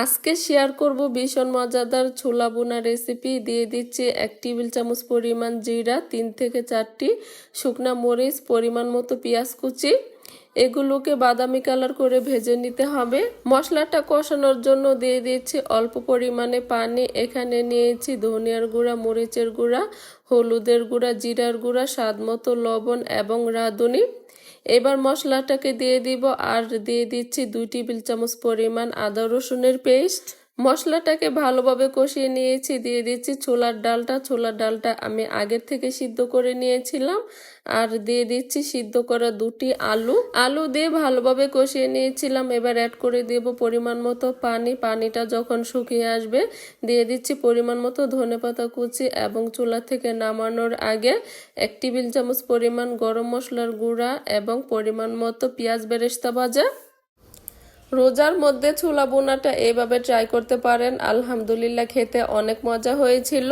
আজকে শেয়ার করব ভীষণ মজাদার ছোলা বোনা রেসিপি। দিয়ে দিচ্ছি 1 টেবিল চামচ পরিমাণ জিরা, 3 থেকে 4টি শুকনা মরিচ, পরিমাণ মতো পেঁয়াজ কুচি। এগুলোকে বাদামি কালার করে ভেজে নিতে হবে। মশলাটা কষানোর জন্য দিয়ে দিচ্ছি অল্প পরিমাণে পানি। এখানে নিয়েছি ধনিয়ার গুঁড়া, মরিচের গুঁড়া, হলুদের গুঁড়া, জিরার গুঁড়া, স্বাদ মতো লবণ এবং রাঁধুনি। এবার মশলাটাকে দিয়ে দিব আর দিয়ে দিচ্ছি 2 টেবিল চামচ পরিমাণ আদা রসুনের পেস্ট। মশলাটাকে ভালোভাবে কষিয়ে নিয়েছি। দিয়ে দিচ্ছি ছোলার ডালটা আমি আগের থেকে সিদ্ধ করে নিয়েছিলাম। আর দিয়ে দিচ্ছি সিদ্ধ করা 2টি আলু দিয়ে ভালোভাবে কষিয়ে নিয়েছিলাম। এবার অ্যাড করে দেব পরিমাণ মতো পানি। পানিটা যখন শুকিয়ে আসবে দিয়ে দিচ্ছি পরিমাণ মতো ধনেপাতা কুচি এবং চুলা থেকে নামানোর আগে 1 টেবিল চামচ পরিমাণ গরম মশলার গুঁড়া এবং পরিমাণ মতো পেঁয়াজ বেরেস্তা ভাজা। রোজার মধ্যে ছোলা বোনাটা এইভাবে ট্রাই করতে পারেন, আলহামদুলিল্লাহ খেতে অনেক মজা হয়েছিল।